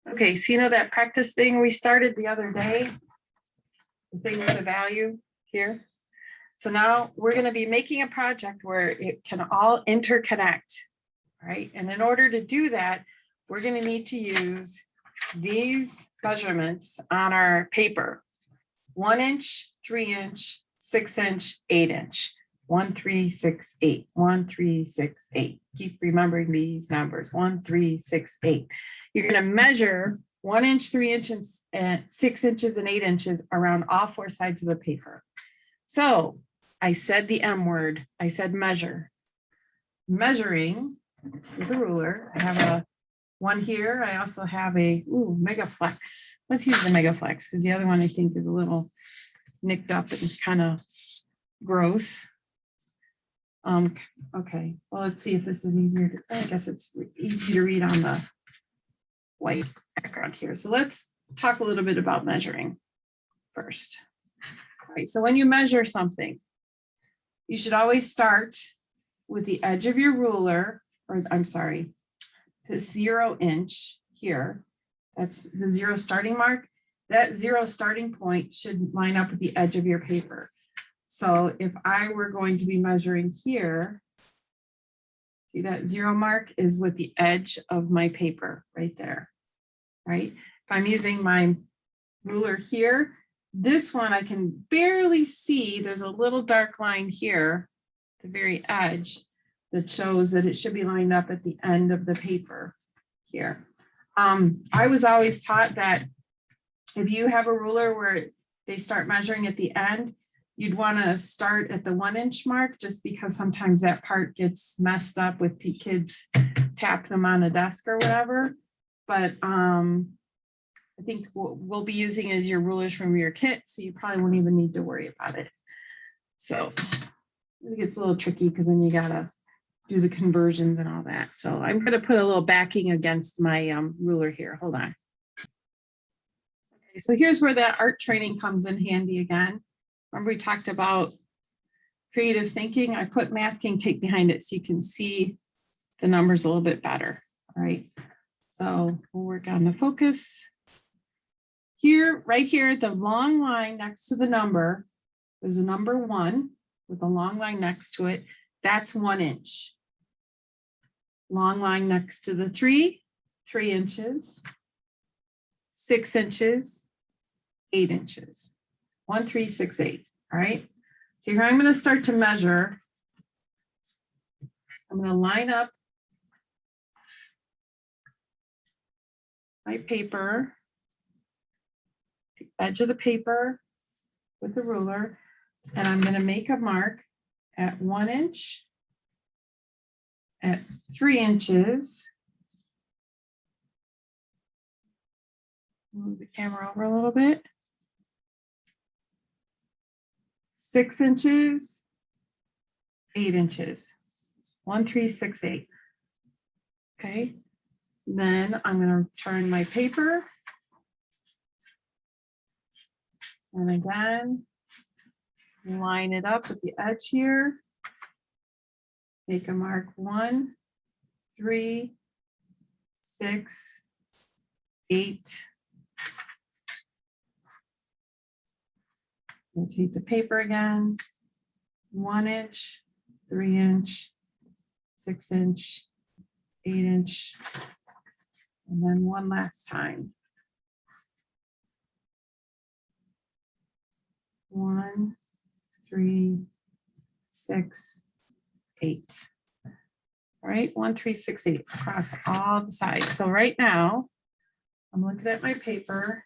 Okay, so you know that practice thing we started the other day? The thing with the value here. So now we're going to be making a project where it can all interconnect, right? And in order to do that, we're going to need to use these measurements on our paper. 1 inch, 3 inch, 6 inch, 8 inch. 1, 3, 6, 8. 1, 3, 6, 8. Keep remembering these numbers. 1, 3, 6, 8. You're going to measure 1 inch, 3 inches, and 6 inches and 8 inches around all 4 sides of the paper. So I said the M word. I said measure. Measuring with a ruler. I have one here. I also have a Megaflex. Let's use the Megaflex because the other one I think is a little nicked up and kind of gross. Okay, well, let's see if this is easier. I guess it's easy to read on the white background here. So let's talk a little bit about measuring first. All right, so when you measure something, you should always start with the edge of your ruler, or I'm sorry, the 0 inch here. That's the 0 starting mark. That 0 starting point should line up with the edge of your paper. So if I were going to be measuring here, see that 0 mark is with the edge of my paper right there, right? If I'm using my ruler here, this one I can barely see. There's a little dark line here, the very edge, that shows that it should be lined up at the end of the paper here. I was always taught that if you have a ruler where they start measuring at the end, you'd want to start at the 1 inch mark, just because sometimes that part gets messed up with kids tap them on a desk or whatever. But I think what we'll be using is your rulers from your kit, so you probably won't even need to worry about it. So it gets a little tricky because then you gotta do the conversions and all that. So I'm going to put a little backing against my ruler here. Hold on. Okay, so here's where that art training comes in handy again. Remember we talked about creative thinking? I put masking tape behind it so you can see the numbers a little bit better. All right, so we'll work on the focus. Here, right here, the long line next to the number, there's a number 1 with a long line next to it. That's 1 inch. Long line next to the 3 inches, 6 inches, 8 inches. 1, 3, 6, 8. All right. So here I'm going to start to measure. I'm going to line up my paper, the edge of the paper with the ruler, and I'm going to make a mark at 1 inch, at 3 inches. Move the camera over a little bit. 6 inches, 8 inches. 1, 3, 6, 8. Okay. Then I'm going to turn my paper. And again, line it up with the edge here. Make a mark 1, 3, 6, 8. Rotate the paper again. 1 inch, 3 inch, 6 inch, 8 inch, and then one last time. 1, 3, 6, 8. All right, 1, 3, 6, 8 across all the sides. So right now, I'm looking at my paper.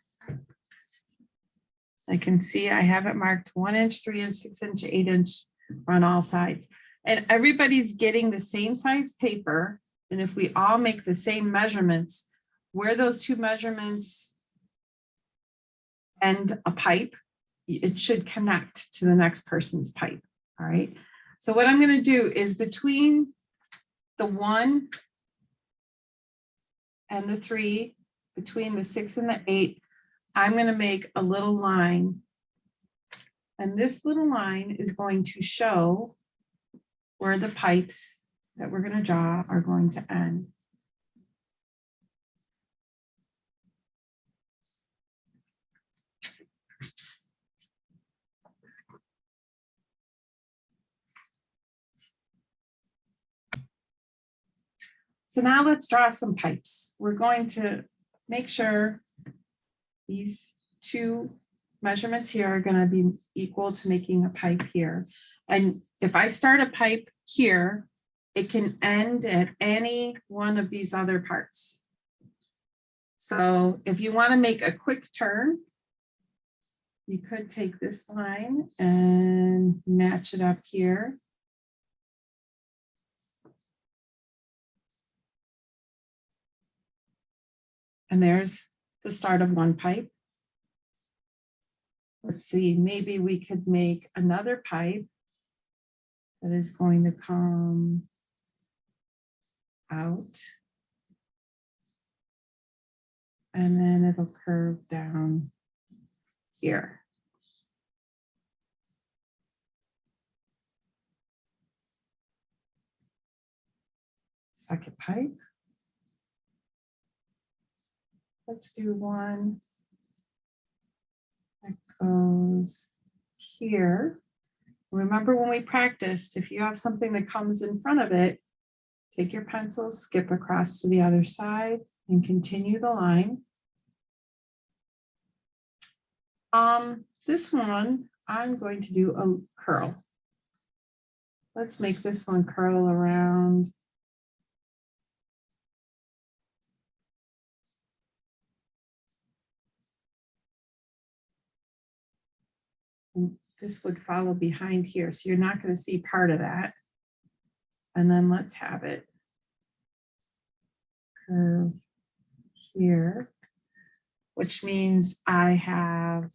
I can see I have it marked 1 inch, 3 inch, 6 inch, 8 inch on all sides. And everybody's getting the same size paper. And if we all make the same measurements, where those two measurements end a pipe, it should connect to the next person's pipe. All right. So what I'm going to do is between the 1 and the 3, between the 6 and the 8, I'm going to make a little line. And this little line is going to show where the pipes that we're going to draw are going to end. So now let's draw some pipes. We're going to make sure these two measurements here are going to be equal to making a pipe here. And if I start a pipe here, it can end at any one of these other parts. So if you want to make a quick turn, you could take this line and match it up here. And there's the start of one pipe. Let's see, maybe we could make another pipe that is going to come out. And then it'll curve down here. Second pipe. Let's do one that goes here. Remember when we practiced, if you have something that comes in front of it, take your pencil, skip across to the other side and continue the line. This one, I'm going to do a curl. Let's make this one curl around. And this would follow behind here, so you're not going to see part of that. And then let's have it curve here, which means I have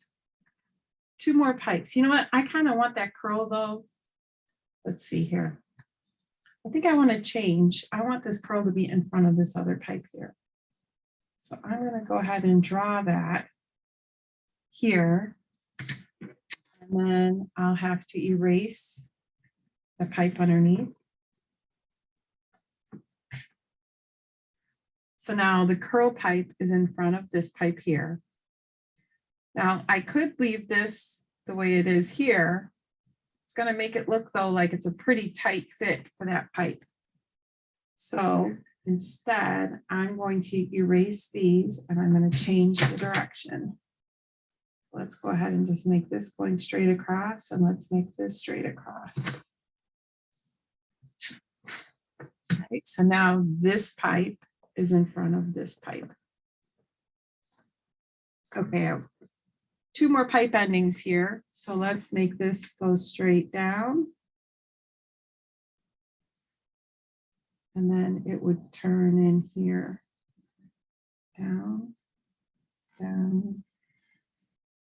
two more pipes. You know what? I kind of want that curl though. Let's see here. I think I want to change. I want this curl to be in front of this other pipe here. So I'm going to go ahead and draw that here. And then I'll have to erase the pipe underneath. So now the curl pipe is in front of this pipe here. Now I could leave this the way it is here. It's going to make it look though like it's a pretty tight fit for that pipe. So instead, I'm going to erase these and I'm going to change the direction. Let's go ahead and just make this going straight across, and let's make this straight across. All right, so now this pipe is in front of this pipe. Okay, I have two more pipe endings here. So let's make this go straight down. And then it would turn in here. Down, down.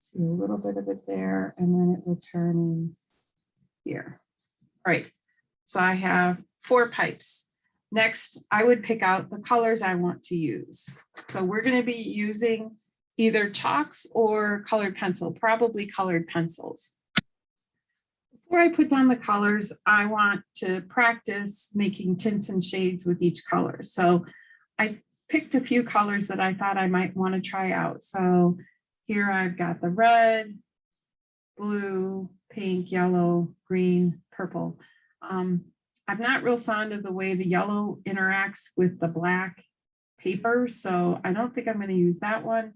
See a little bit of it there, and then it would turn in here. All right, so I have 4 pipes. Next, I would pick out the colors I want to use. So we're going to be using either chalks or colored pencil, probably colored pencils. Before I put down the colors, I want to practice making tints and shades with each color. So I picked a few colors that I thought I might want to try out. So here I've got the red, blue, pink, yellow, green, purple. I'm not real fond of the way the yellow interacts with the black paper, so I don't think I'm going to use that one.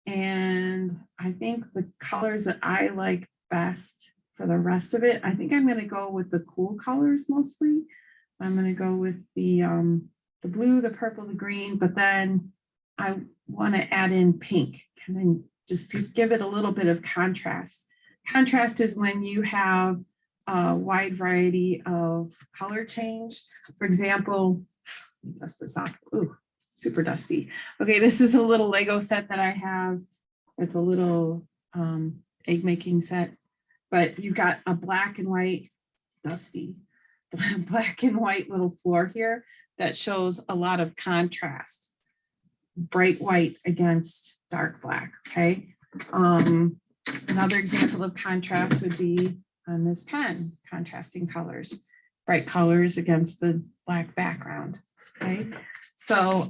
And I think the colors that I like best for the rest of it, I think I'm going to go with the cool colors mostly. I'm going to go with the blue, the purple, the green, but then I want to add in pink, and then just to give it a little bit of contrast. Contrast is when you have a wide variety of color change. For example, let me dust this off. Ooh, super dusty. Okay, this is a little Lego set that I have. It's a little egg making set, but you've got a black and white, dusty, black and white little floor here that shows a lot of contrast. Bright white against dark black, okay? Another example of contrast would be on this pen, contrasting colors, bright colors against the black background, okay? So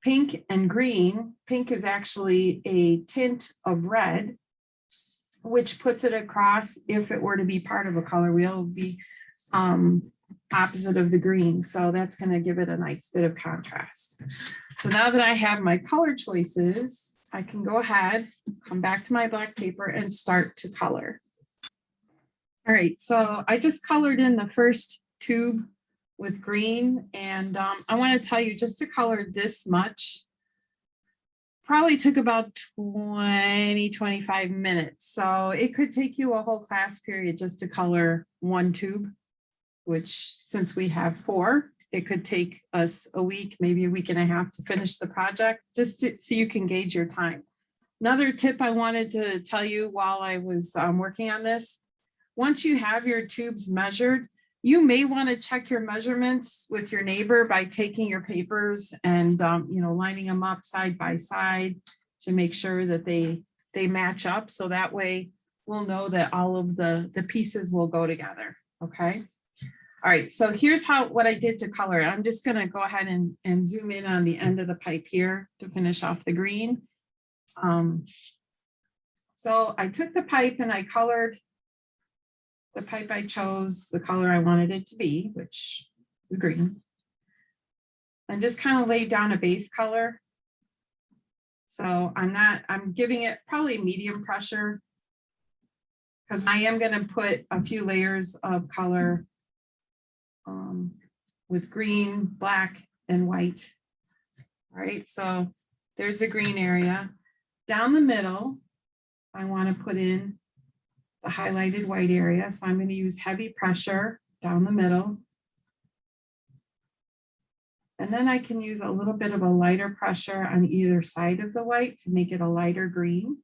pink and green, pink is actually a tint of red, which puts it across, if it were to be part of a color wheel, it would be opposite of the green. So that's going to give it a nice bit of contrast. So now that I have my color choices, I can go ahead, come back to my black paper and start to color. All right, so I just colored in the first tube with green, and I want to tell you, just to color this much probably took about 20-25 minutes. So it could take you a whole class period just to color one tube, which since we have 4, it could take us a week, maybe a week and a half to finish the project, just so you can gauge your time. Another tip I wanted to tell you while I was working on this, once you have your tubes measured, you may want to check your measurements with your neighbor by taking your papers and lining them up side by side to make sure that they match up. So that way we'll know that all of the pieces will go together. Okay. All right. So here's what I did to color it. I'm just going to go ahead and zoom in on the end of the pipe here to finish off the green. So I took the pipe and I colored the pipe. I chose the color I wanted it to be, which is green, and just kind of laid down a base color. So I'm giving it probably medium pressure because I am going to put a few layers of color with green, black, and white. All right, so there's the green area. Down the middle, I want to put in the highlighted white area. So I'm going to use heavy pressure down the middle. And then I can use a little bit of a lighter pressure on either side of the white to make it a lighter green.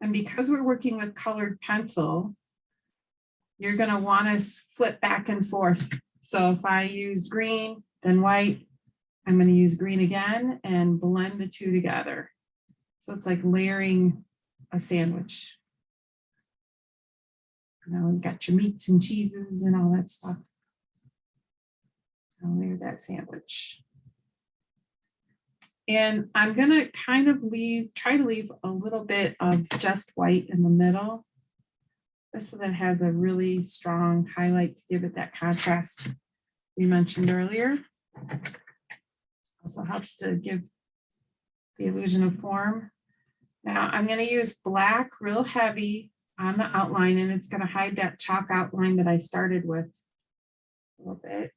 And because we're working with colored pencil, you're going to want to flip back and forth. So if I use green, then white, I'm going to use green again and blend the two together. So it's like layering a sandwich. You got your meats and cheeses and all that stuff. I'll layer that sandwich. And I'm going to kind of try to leave a little bit of just white in the middle, just so that it has a really strong highlight to give it that contrast we mentioned earlier. Also helps to give the illusion of form. Now I'm going to use black real heavy on the outline, and it's going to hide that chalk outline that I started with a little bit.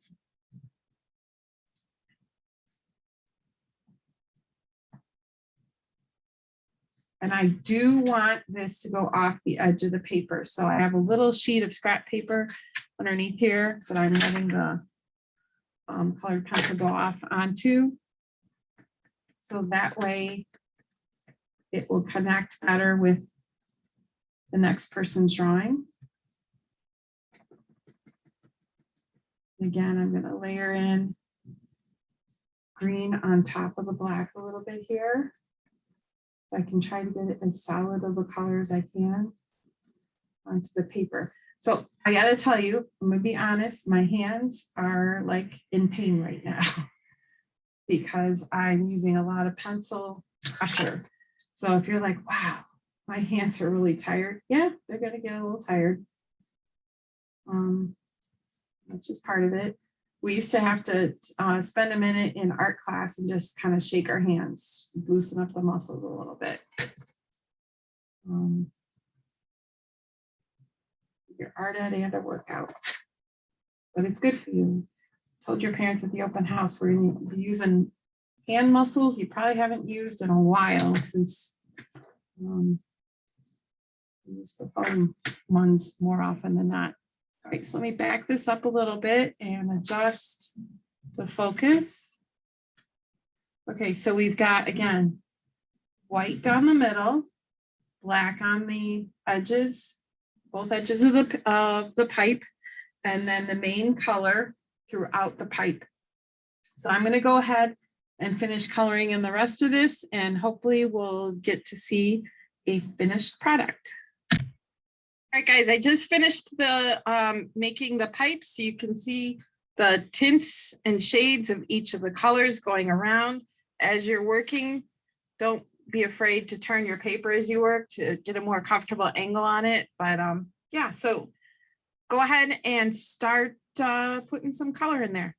And I do want this to go off the edge of the paper. So I have a little sheet of scrap paper underneath here that I'm letting the colored pencil go off onto. So that way it will connect better with the next person's drawing. Again, I'm going to layer in green on top of the black a little bit here. I can try to get it as solid of a color as I can onto the paper. So I got to tell you, I'm going to be honest, my hands are like in pain right now because I'm using a lot of pencil pressure. So if you're like, wow, my hands are really tired. Yeah, they're going to get a little tired. That's just part of it. We used to have to spend a minute in art class and just kind of shake our hands, loosen up the muscles a little bit. Your art ed and a workout, but it's good for you. Told your parents at the open house we're going to be using hand muscles you probably haven't used in a while since use the foam ones more often than not. All right, so let me back this up a little bit and adjust the focus. Okay, so we've got, again, white down the middle, black on the edges, both edges of the pipe, and then the main color throughout the pipe. So I'm going to go ahead and finish coloring in the rest of this, and hopefully we'll get to see a finished product. All right, guys, I just finished the making the pipes. So you can see the tints and shades of each of the colors going around as you're working. Don't be afraid to turn your paper as you work to get a more comfortable angle on it. But yeah, so go ahead and start putting some color in there.